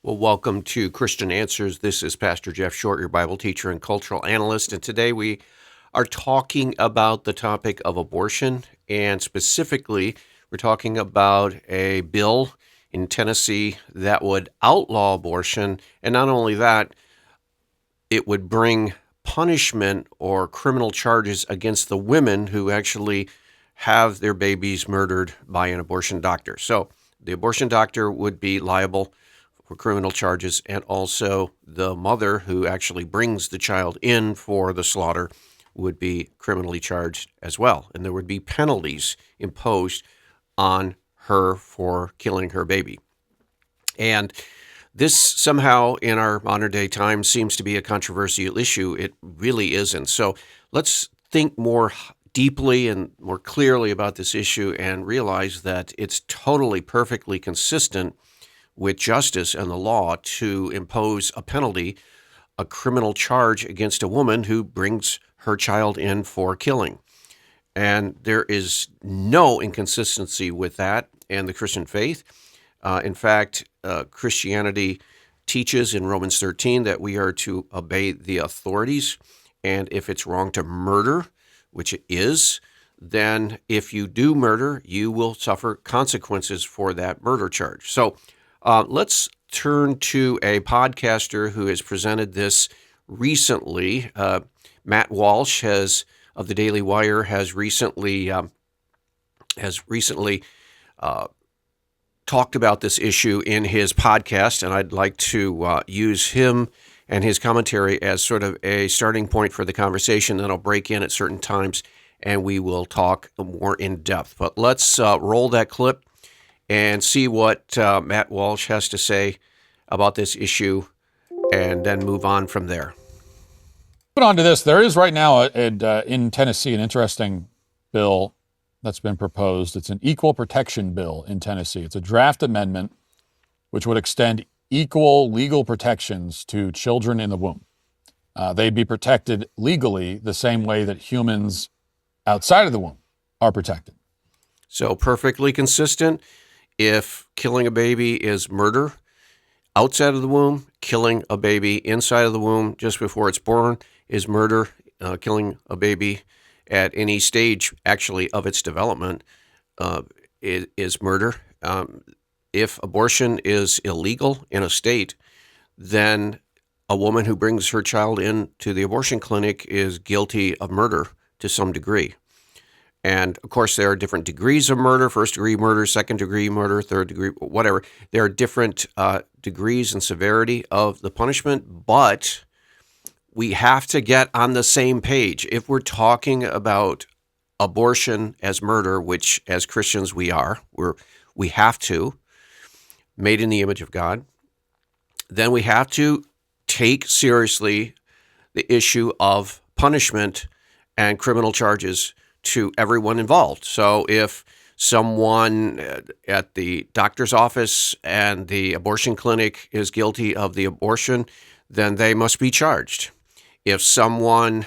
Well, welcome to Christian Answers. This is Pastor Jeff Short, your Bible teacher and cultural analyst. And today we are talking about the topic of abortion. And specifically, we're talking about a bill in Tennessee that would outlaw abortion. And not only that, it would bring punishment or criminal charges against the women who actually have their babies murdered by an abortion doctor. So the abortion doctor would be liable for criminal charges, and also the mother who actually brings the child in for the slaughter would be criminally charged as well. And there would be penalties imposed on her for killing her baby. And this somehow in our modern day times seems to be a controversial issue. It really isn't. So let's think more deeply and more clearly about this issue and realize that it's totally perfectly consistent with justice and the law to impose a penalty, a criminal charge against a woman who brings her child in for killing. And there is no inconsistency with that and the Christian faith. In fact, Christianity teaches in Romans 13 that we are to obey the authorities. And if it's wrong to murder, which it is, then if you do murder, you will suffer consequences for that murder charge. So let's turn to a podcaster who has presented this recently. Matt Walsh of the Daily Wire has recently talked about this issue in his podcast, and I'd like to use him and his commentary as sort of a starting point for the conversation. Then I'll break in at certain times, and we will talk more in depth. But let's roll that clip and see what Matt Walsh has to say about this issue, and then move on from there. But on to this, there is right now in Tennessee an interesting bill that's been proposed. It's an equal protection bill in Tennessee. It's a draft amendment which would extend equal legal protections to children in the womb. They'd be protected legally the same way that humans outside of the womb are protected. So perfectly consistent. If killing a baby is murder outside of the womb, killing a baby inside of the womb just before it's born is murder. Killing a baby at any stage, actually, of its development is murder. If abortion is illegal in a state, then a woman who brings her child into the abortion clinic is guilty of murder to some degree. And, of course, there are different degrees of murder: first-degree murder, second-degree murder, third-degree, whatever. There are different degrees and severity of the punishment, but we have to get on the same page. If we're talking about abortion as murder, which as Christians we have to, made in the image of God, then we have to take seriously the issue of punishment and criminal charges to everyone involved. So if someone at the doctor's office and the abortion clinic is guilty of the abortion, then they must be charged. If someone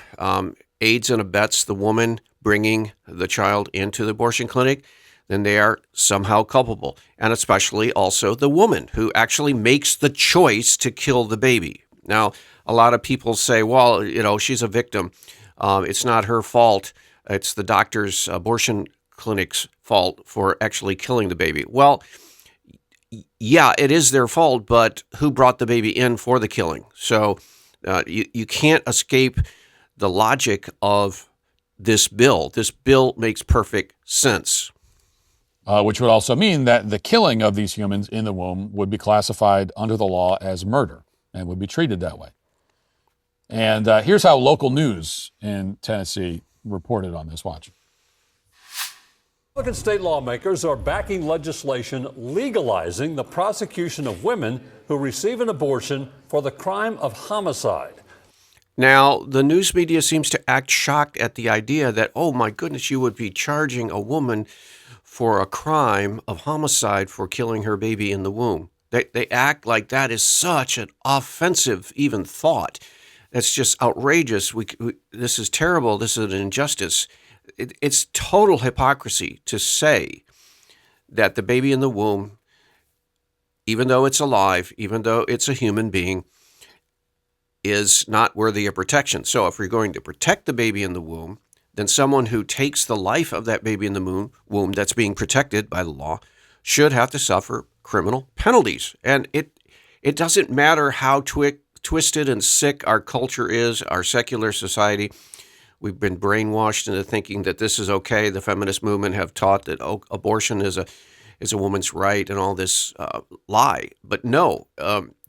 aids and abets the woman bringing the child into the abortion clinic, then they are somehow culpable. And especially also the woman who actually makes the choice to kill the baby. Now, a lot of people say, well, she's a victim. It's not her fault. It's the doctor's abortion clinic's fault for actually killing the baby. Well, yeah, it is their fault, but who brought the baby in for the killing? So you can't escape the logic of this bill. This bill makes perfect sense. Which would also mean that the killing of these humans in the womb would be classified under the law as murder and would be treated that way. And here's how local news in Tennessee reported on this. Watch. Republican state lawmakers are backing legislation legalizing the prosecution of women who receive an abortion for the crime of homicide. Now, the news media seems to act shocked at the idea that, oh my goodness, you would be charging a woman for a crime of homicide for killing her baby in the womb. They act like that is such an offensive even thought. That's just outrageous. This is terrible. This is an injustice. It's total hypocrisy to say that the baby in the womb even though it's alive, even though it's a human being, is not worthy of protection. So if we're going to protect the baby in the womb, then someone who takes the life of that baby in the womb that's being protected by the law should have to suffer criminal penalties. And it doesn't matter how twisted and sick our culture is, our secular society. We've been brainwashed into thinking that this is okay. The feminist movement have taught that abortion is a woman's right and all this lie. But no,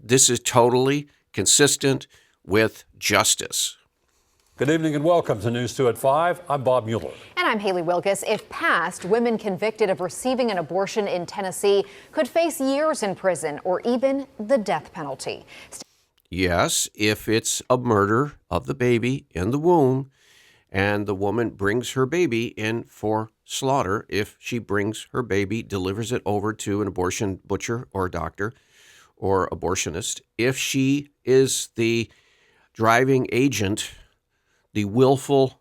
this is totally consistent with justice. Good evening and welcome to News 2 at 5. I'm Bob Mueller. And I'm Haley Wilkes. If passed, women convicted of receiving an abortion in Tennessee could face years in prison or even the death penalty. Yes, if it's a murder of the baby in the womb and the woman brings her baby in for slaughter, if she brings her baby, delivers it over to an abortion butcher or doctor or abortionist, if she is the driving agent, the willful,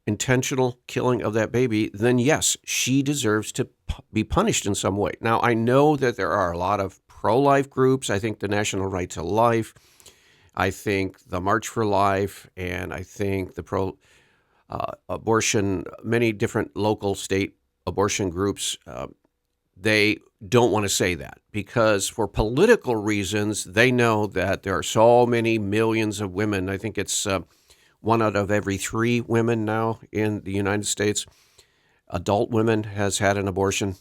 intentional killing of that baby, then yes, she deserves to be punished in some way. Now, I know that there are a lot of pro-life groups. I think the National Right to Life, I think the March for Life, and I think the pro-abortion, many different local, state abortion groups, they don't want to say that because for political reasons, they know that there are so many millions of women. I think it's 1 out of every 3 women now in the United States, adult women, has had an abortion.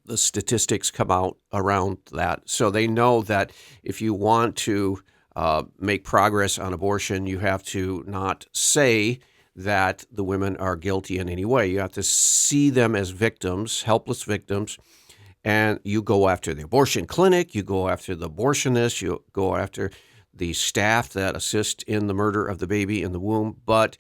The statistics come out around that. So they know that if you want to make progress on abortion, you have to not say that the women are guilty in any way. You have to see them as victims, helpless victims, and you go after the abortion clinic, you go after the abortionist, you go after the staff that assist in the murder of the baby in the womb. But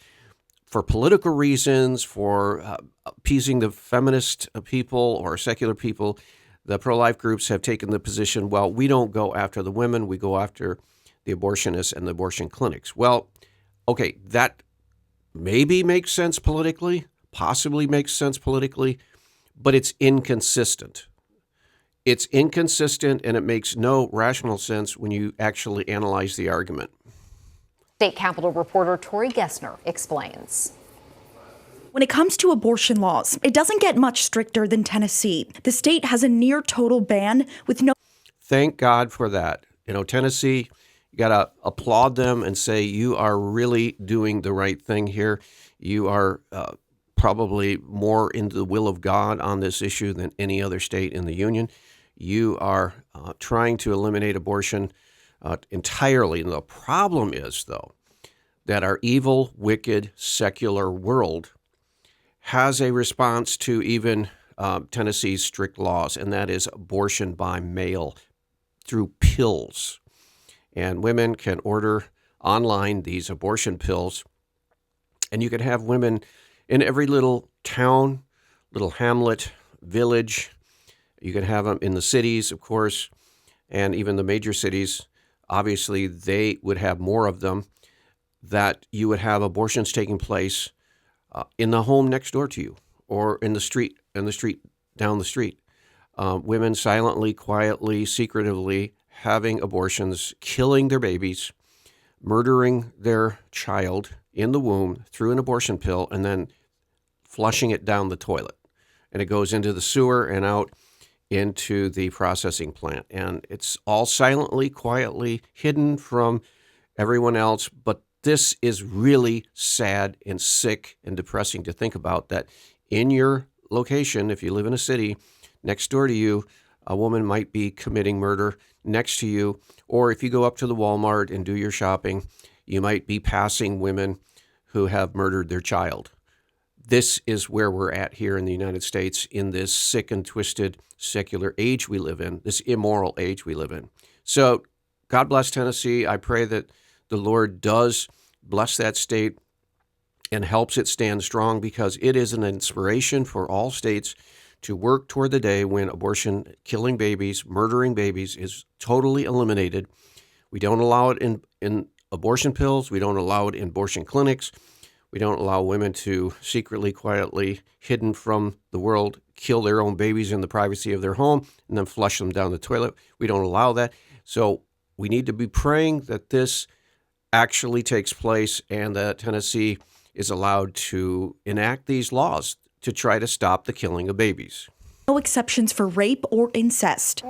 for political reasons, for appeasing the feminist people or secular people, the pro-life groups have taken the position, well, we don't go after the women, we go after the abortionists and the abortion clinics. Well, okay, that maybe makes sense politically, possibly makes sense politically, but it's inconsistent. It's inconsistent, and it makes no rational sense when you actually analyze the argument. State Capitol reporter Tori Gessner explains. When it comes to abortion laws, it doesn't get much stricter than Tennessee. The state has a near total ban with no... Thank God for that. Tennessee, you got to applaud them and say you are really doing the right thing here. You are probably more into the will of God on this issue than any other state in the union. You are trying to eliminate abortion entirely. And the problem is, though, that our evil, wicked, secular world has a response to even Tennessee's strict laws, and that is abortion by mail through pills. And women can order online these abortion pills, and you can have women in every little town, little hamlet, village. You can have them in the cities, of course, and even the major cities. Obviously, they would have more of them, that you would have abortions taking place in the home next door to you or in the street down the street. Women silently, quietly, secretively having abortions, killing their babies, murdering their child in the womb through an abortion pill, and then flushing it down the toilet. And it goes into the sewer and out into the processing plant. And it's all silently, quietly hidden from everyone else. But this is really sad and sick and depressing to think about, that in your location, if you live in a city, next door to you, a woman might be committing murder next to you. Or if you go up to the Walmart and do your shopping, you might be passing women who have murdered their child. This is where we're at here in the United States, in this sick and twisted secular age we live in, this immoral age we live in. So God bless Tennessee. I pray that the Lord does bless that state and helps it stand strong, because it is an inspiration for all states to work toward the day when abortion, killing babies, murdering babies is totally eliminated. We don't allow it in abortion pills. We don't allow it in abortion clinics. We don't allow women to secretly, quietly, hidden from the world, kill their own babies in the privacy of their home and then flush them down the toilet. We don't allow that. So we need to be praying that this actually takes place and that Tennessee is allowed to enact these laws to try to stop the killing of babies. No exceptions for rape or incest.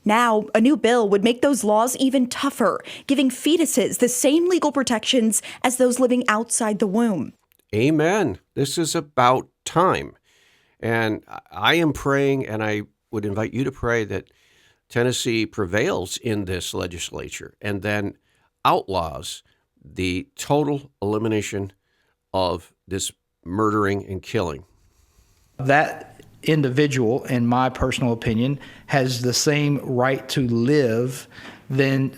Now, a new bill would make those laws even tougher, giving fetuses the same legal protections as those living outside the womb. Amen. This is about time. And I am praying, and I would invite you to pray that Tennessee prevails in this legislature and then outlaws the total elimination of this murdering and killing. That individual, in my personal opinion, has the same right to live than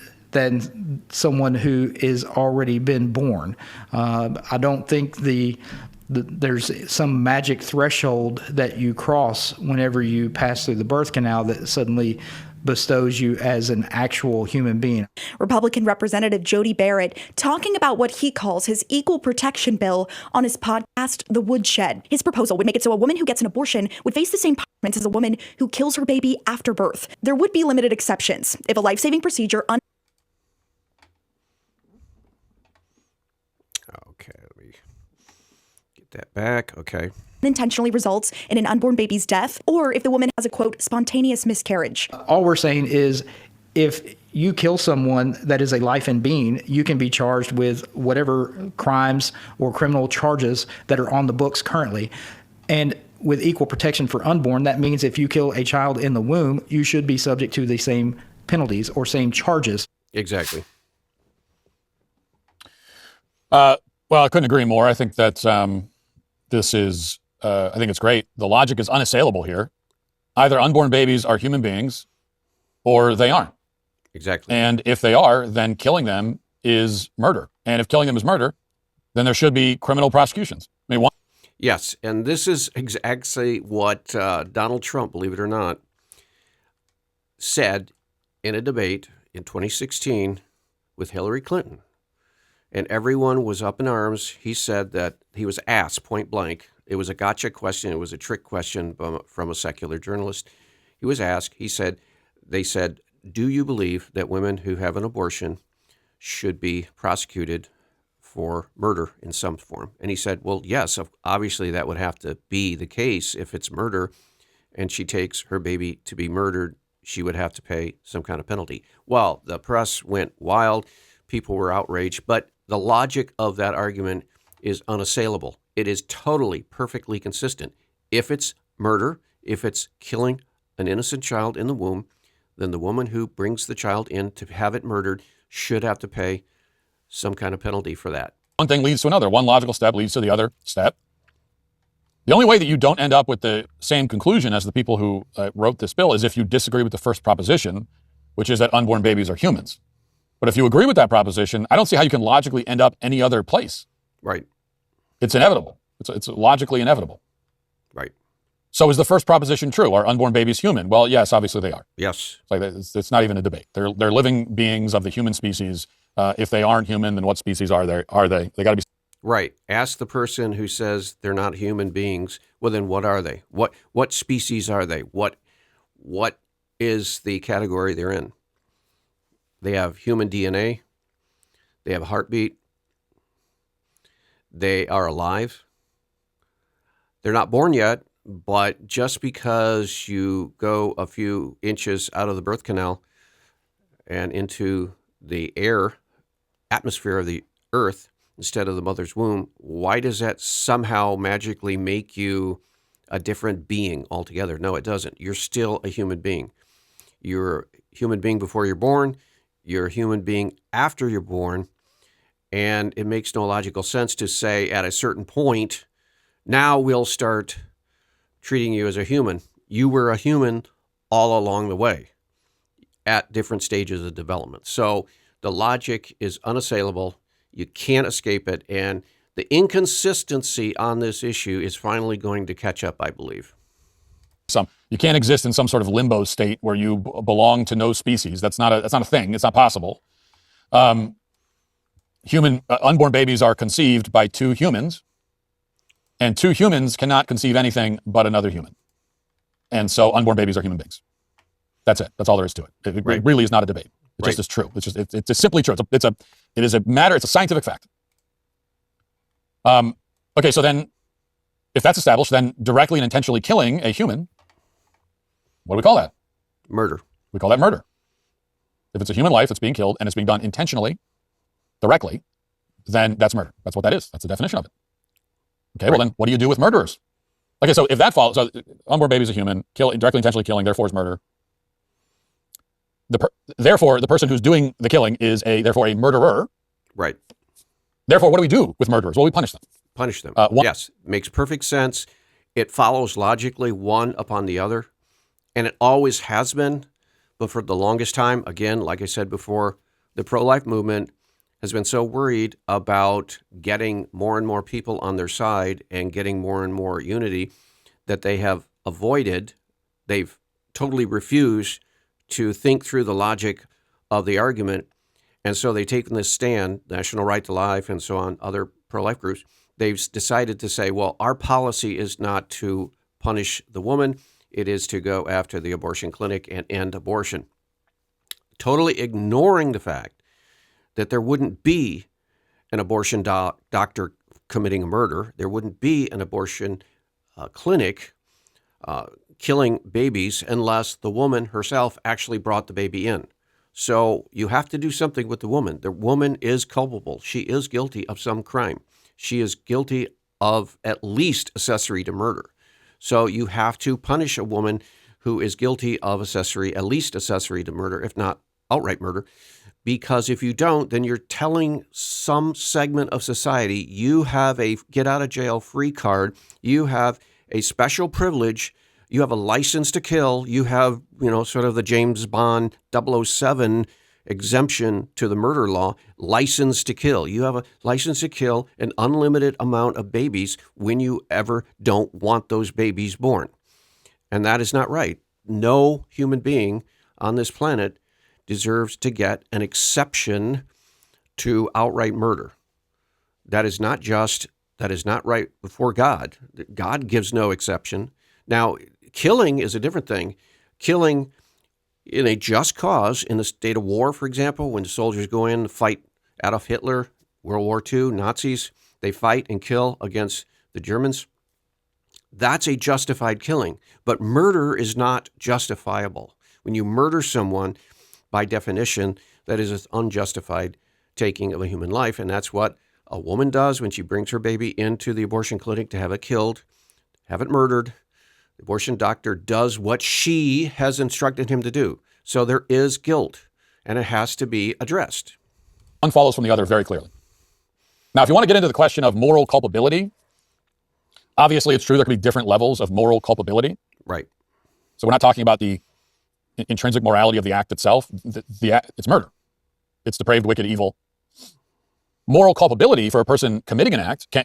someone who is already been born. I don't think there's some magic threshold that you cross whenever you pass through the birth canal that suddenly bestows you as an actual human being. Republican Representative Jody Barrett talking about what he calls his equal protection bill on his podcast, The Woodshed. His proposal would make it so a woman who gets an abortion would face the same punishments as a woman who kills her baby after birth. There would be limited exceptions. If a life-saving procedure Okay, let me get that back. Okay. unintentionally results in an unborn baby's death, or if the woman has a, quote, spontaneous miscarriage. All we're saying is if you kill someone that is a life and being, you can be charged with whatever crimes or criminal charges that are on the books currently. And with equal protection for unborn, that means if you kill a child in the womb, you should be subject to the same penalties or same charges. Exactly. Well, I couldn't agree more. I think that this is, I think it's great. The logic is unassailable here. Either unborn babies are human beings or they aren't. Exactly. And if they are, then killing them is murder. And if killing them is murder, then there should be criminal prosecutions. I mean, Yes, and this is exactly what Donald Trump, believe it or not, said in a debate in 2016 with Hillary Clinton. And everyone was up in arms. He said that he was asked point blank. It was a gotcha question. It was a trick question from a secular journalist. He was asked, they said, do you believe that women who have an abortion should be prosecuted for murder in some form? And he said, well, yes, obviously that would have to be the case. If it's murder and she takes her baby to be murdered, she would have to pay some kind of penalty. Well, the press went wild. People were outraged. But the logic of that argument is unassailable. It is totally, perfectly consistent. If it's murder, if it's killing an innocent child in the womb, then the woman who brings the child in to have it murdered should have to pay some kind of penalty for that. one thing leads to another. One logical step leads to the other step. The only way that you don't end up with the same conclusion as the people who wrote this bill is if you disagree with the first proposition, which is that unborn babies are humans. But if you agree with that proposition, I don't see how you can logically end up any other place. Right. It's inevitable. It's logically inevitable. Right. So is the first proposition true? Are unborn babies human? Well, yes, obviously they are. Yes. It's not even a debate. They're living beings of the human species. If they aren't human, then what species are they? They got to be. Right. Ask the person who says they're not human beings. Well, then what are they? What species are they? What is the category they're in? They have human DNA. They have a heartbeat. They are alive. They're not born yet, but just because you go a few inches out of the birth canal and into the atmosphere of the earth instead of the mother's womb, why does that somehow magically make you a different being altogether? No, it doesn't. You're still a human being. You're a human being before you're born. You're a human being after you're born. And it makes no logical sense to say at a certain point, now we'll start treating you as a human. You were a human all along the way at different stages of development. So the logic is unassailable. You can't escape it. And the inconsistency on this issue is finally going to catch up, I believe. You can't exist in some sort of limbo state where you belong to no species. That's not a thing. It's not possible. unborn babies are conceived by two humans, and two humans cannot conceive anything but another human. And so unborn babies are human beings. That's it. That's all there is to it. It really is not a debate. It just is true. It's just simply true. It's a scientific fact. Okay, so then if that's established, then directly and intentionally killing a human, what do we call that? Murder. We call that murder. If it's a human life that's being killed and it's being done intentionally, directly, then that's murder. That's what that is. That's the definition of it. Okay, well then what do you do with murderers? Okay, so if that follows, so unborn baby is a human, directly intentionally killing, therefore is murder. Therefore, the person who's doing the killing is therefore a murderer. Right. Therefore, what do we do with murderers? Well, we punish them. Punish them. Yes, makes perfect sense. It follows logically one upon the other, and it always has been. But for the longest time, again, like I said before, the pro-life movement has been so worried about getting more and more people on their side and getting more and more unity that they've totally refused to think through the logic of the argument. And so they've taken this stand, National Right to Life and so on, other pro-life groups. They've decided to say, well, our policy is not to punish the woman. It is to go after the abortion clinic and end abortion. Totally ignoring the fact that there wouldn't be an abortion doctor committing a murder. There wouldn't be an abortion clinic killing babies unless the woman herself actually brought the baby in. So you have to do something with the woman. The woman is culpable. She is guilty of some crime. She is guilty of at least accessory to murder. So you have to punish a woman who is guilty of at least accessory to murder, if not outright murder. Because if you don't, then you're telling some segment of society you have a get out of jail free card. You have a special privilege. You have a license to kill. You have, sort of the James Bond 007 exemption to the murder law, license to kill. You have a license to kill an unlimited amount of babies when you ever don't want those babies born. And that is not right. No human being on this planet deserves to get an exception to outright murder. That is not right before God. God gives no exception. Now, killing is a different thing. Killing in a just cause, in a state of war, for example, when soldiers go in to fight Adolf Hitler, World War II, Nazis, they fight and kill against the Germans. That's a justified killing. But murder is not justifiable. When you murder someone, by definition, that is an unjustified taking of a human life. And that's what a woman does when she brings her baby into the abortion clinic to have it killed, have it murdered. The abortion doctor does what she has instructed him to do. So there is guilt, and it has to be addressed. One follows from the other very clearly. Now, if you want to get into the question of moral culpability, obviously it's true there can be different levels of moral culpability. Right. So we're not talking about the intrinsic morality of the act itself. It's murder. It's depraved, wicked, evil. Moral culpability for a person committing an act can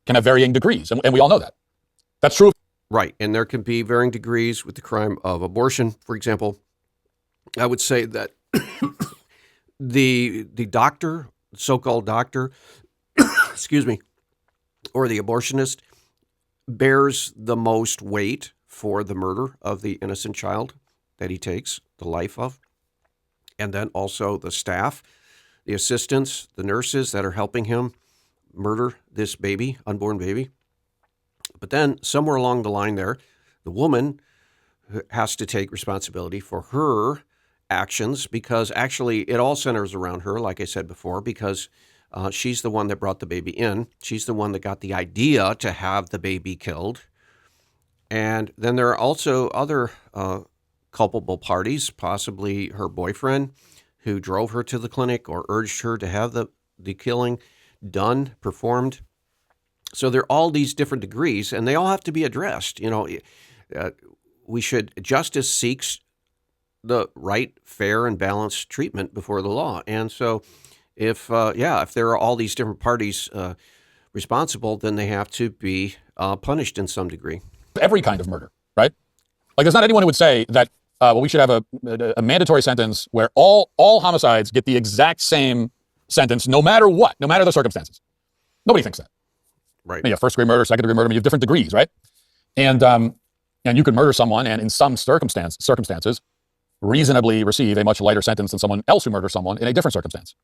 have varying degrees, and we all know that. That's true. Right, and there can be varying degrees with the crime of abortion. For example, I would say that the doctor, so-called doctor, excuse me, or the abortionist bears the most weight for the murder of the innocent child that he takes the life of. And then also the staff, the assistants, the nurses that are helping him murder this baby, unborn baby. But then somewhere along the line there, the woman has to take responsibility for her actions, because actually it all centers around her, like I said before, because she's the one that brought the baby in. She's the one that got the idea to have the baby killed. And then there are also other culpable parties, possibly her boyfriend who drove her to the clinic or urged her to have the killing done, performed. So there are all these different degrees, and they all have to be addressed. Justice seeks the right, fair, and balanced treatment before the law. And so if there are all these different parties responsible, then they have to be punished in some degree. Every kind of murder, right? Like, there's not anyone who would say that well, we should have a mandatory sentence where all homicides get the exact same sentence, no matter what, no matter the circumstances. Nobody thinks that. Right. You have first-degree murder, second-degree murder, you have different degrees, right? And you could murder someone and in some circumstances reasonably receive a much lighter sentence than someone else who murders someone in a different circumstance.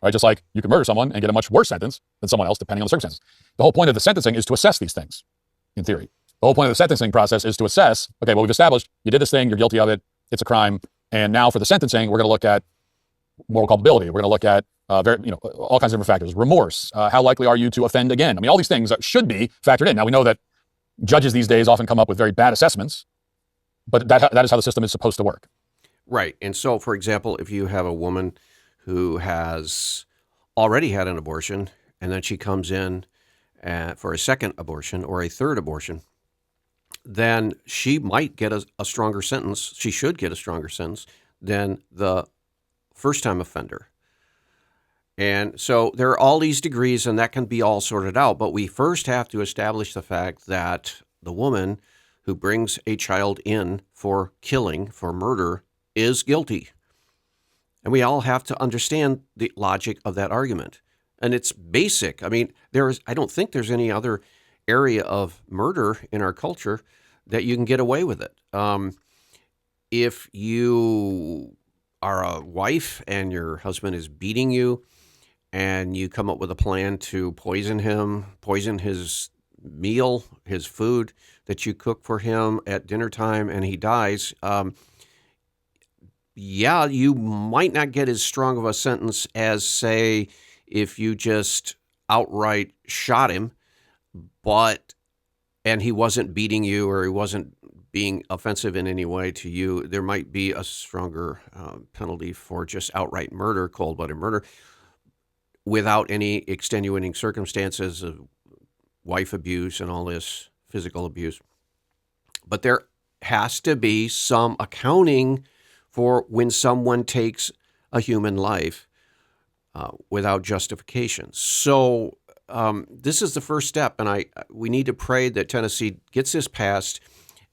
Right? Just like you can murder someone and get a much worse sentence than someone else depending on the circumstances. The whole point of the sentencing is to assess these things, in theory. The whole point of the sentencing process is to assess, okay, well, we've established you did this thing, you're guilty of it, it's a crime, and now for the sentencing, we're going to look at moral culpability. We're going to look at all kinds of different factors. Remorse. How likely are you to offend again? I mean, all these things should be factored in. Now, we know that judges these days often come up with very bad assessments, but that is how the system is supposed to work. Right. And so, for example, if you have a woman who has already had an abortion and then she comes in for a second abortion or a third abortion, then she might get a stronger sentence. She should get a stronger sentence than the first-time offender. And so there are all these degrees, and that can be all sorted out. But we first have to establish the fact that the woman who brings a child in for killing, for murder, is guilty. And we all have to understand the logic of that argument. And it's basic. I mean, I don't think there's any other area of murder in our culture that you can get away with it. If you are a wife and your husband is beating you and you come up with a plan to poison him, poison his meal, his food that you cook for him at dinner time, and he dies, you might not get as strong of a sentence as, say, if you just outright shot him, and he wasn't beating you or he wasn't being offensive in any way to you. There might be a stronger penalty for just outright murder, cold-blooded murder, without any extenuating circumstances of wife abuse and all this physical abuse. But there has to be some accounting for when someone takes a human life without justification. So this is the first step, and we need to pray that Tennessee gets this passed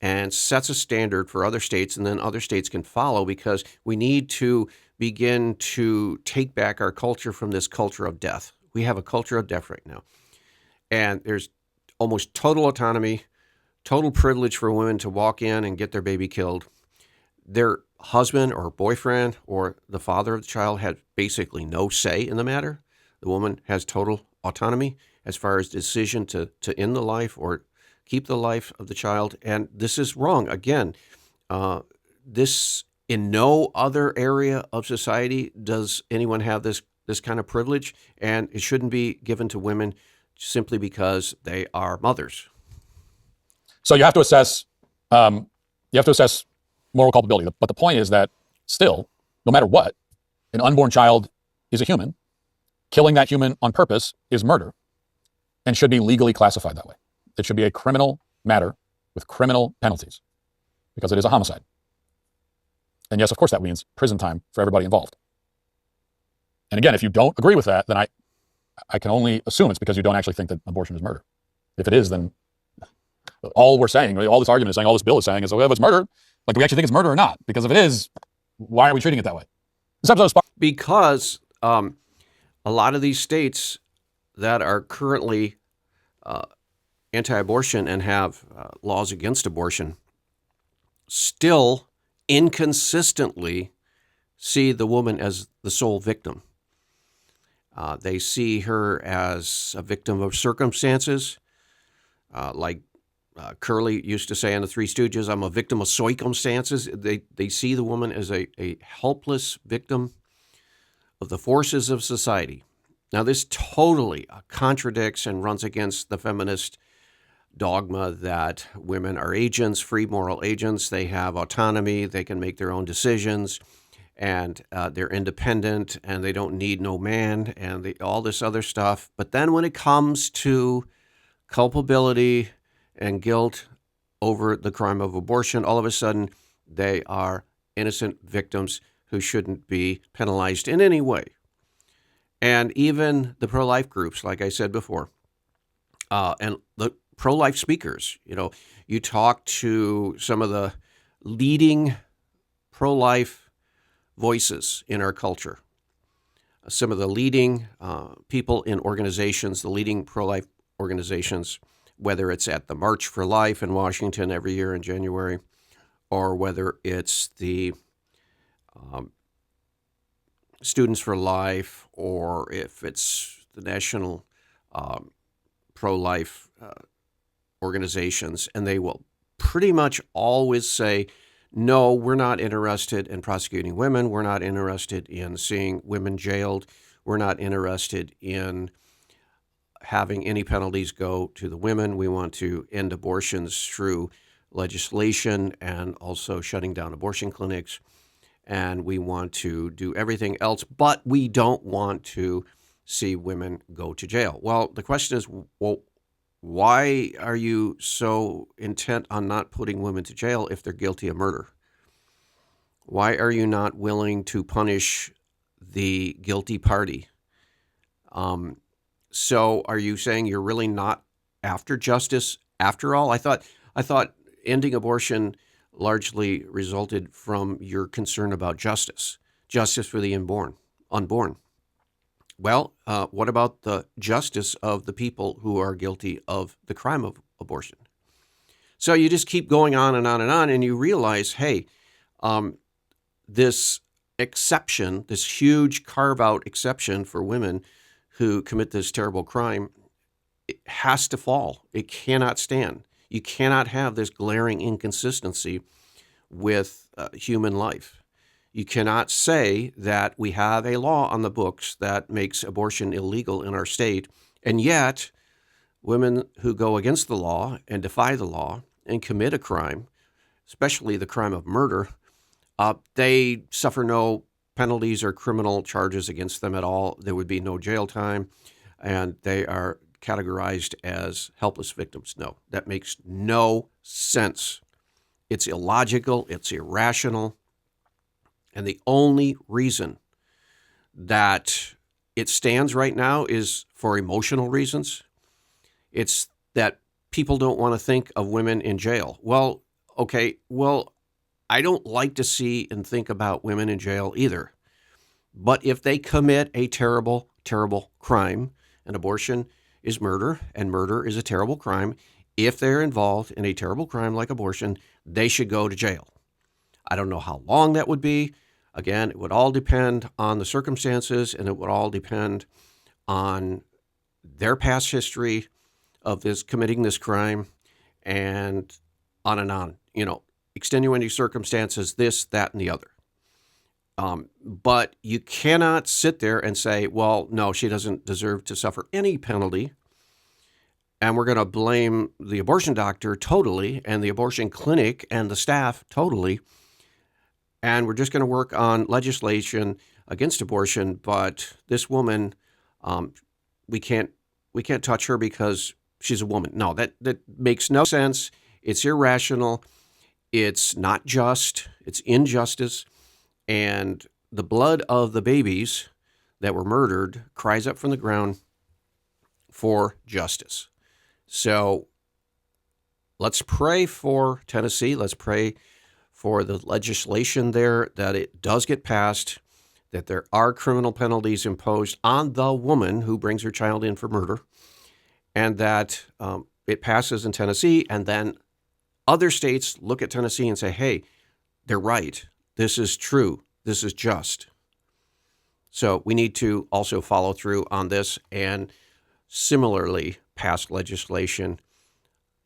and sets a standard for other states, and then other states can follow, because we need to begin to take back our culture from this culture of death. We have a culture of death right now, and there's almost total autonomy, total privilege for women to walk in and get their baby killed. Their husband or boyfriend or the father of the child had basically no say in the matter. The woman has total autonomy as far as decision to end the life or keep the life of the child. And this is wrong. Again, this in no other area of society does anyone have this kind of privilege, and it shouldn't be given to women simply because they are mothers. So you have to assess moral culpability. But the point is that still, no matter what, an unborn child is a human. Killing that human on purpose is murder and should be legally classified that way. It should be a criminal matter with criminal penalties because it is a homicide. And yes, of course, that means prison time for everybody involved. And again, if you don't agree with that, then I can only assume it's because you don't actually think that abortion is murder. If it is, then all we're saying, all this argument is saying, all this bill is saying is, well, if it's murder, like, do we actually think it's murder or not? Because if it is, why are we treating it that way? This episode is because a lot of these states that are currently anti-abortion and have laws against abortion still inconsistently see the woman as the sole victim. They see her as a victim of circumstances, like Curly used to say in the Three Stooges, I'm a victim of circumstances. They see the woman as a helpless victim of the forces of society. Now, this totally contradicts and runs against the feminist dogma that women are agents, free moral agents. They have autonomy. They can make their own decisions, and they're independent, and they don't need no man, and all this other stuff. But then when it comes to culpability and guilt over the crime of abortion, all of a sudden they are innocent victims who shouldn't be penalized in any way. And even the pro-life groups, like I said before, and the pro-life speakers, you talk to some of the leading pro-life voices in our culture. Some of the leading people in organizations, the leading pro-life organizations, whether it's at the March for Life in Washington every year in January, or whether it's the Students for Life, or if it's the National pro-life organizations, and they will pretty much always say, no, we're not interested in prosecuting women. We're not interested in seeing women jailed. We're not interested in having any penalties go to the women. We want to end abortions through legislation and also shutting down abortion clinics. And we want to do everything else, but we don't want to see women go to jail. Well, the question is, well, why are you so intent on not putting women to jail if they're guilty of murder? Why are you not willing to punish the guilty party? So are you saying you're really not after justice after all? I thought ending abortion largely resulted from your concern about justice for the unborn. Well, what about the justice of the people who are guilty of the crime of abortion? So you just keep going on and on and on, and you realize, hey, this exception, this huge carve-out exception for women who commit this terrible crime, it has to fall. It cannot stand. You cannot have this glaring inconsistency with human life. You cannot say that we have a law on the books that makes abortion illegal in our state, and yet women who go against the law and defy the law and commit a crime, especially the crime of murder, they suffer no penalties or criminal charges against them at all. There would be no jail time, and they are categorized as helpless victims. No, that makes no sense. It's illogical. It's irrational. And the only reason that it stands right now is for emotional reasons. It's that people don't want to think of women in jail. Well, okay, I don't like to see and think about women in jail either. But if they commit a terrible, terrible crime, and abortion is murder, and murder is a terrible crime, if they're involved in a terrible crime like abortion, they should go to jail. I don't know how long that would be. Again, it would all depend on the circumstances, and it would all depend on their past history of committing this crime, and on and on. Extenuating circumstances, this, that, and the other. But you cannot sit there and say, well, no, she doesn't deserve to suffer any penalty, and we're going to blame the abortion doctor totally, and the abortion clinic and the staff totally, and we're just going to work on legislation against abortion. But this woman, we can't touch her because she's a woman. No, that makes no sense. It's irrational. It's not just. It's injustice. And the blood of the babies that were murdered cries up from the ground for justice. So let's pray for Tennessee. Let's pray for the legislation there, that it does get passed, that there are criminal penalties imposed on the woman who brings her child in for murder, and that it passes in Tennessee, and then other states look at Tennessee and say, hey, they're right. This is true. This is just. So we need to also follow through on this and similarly pass legislation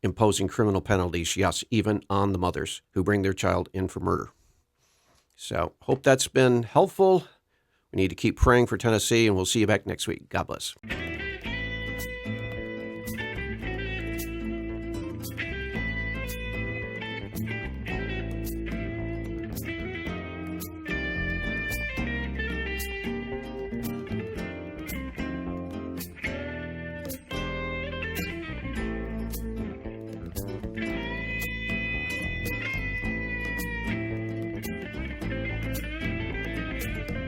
imposing criminal penalties, yes, even on the mothers who bring their child in for murder. So hope that's been helpful. We need to keep praying for Tennessee, and we'll see you back next week. God bless.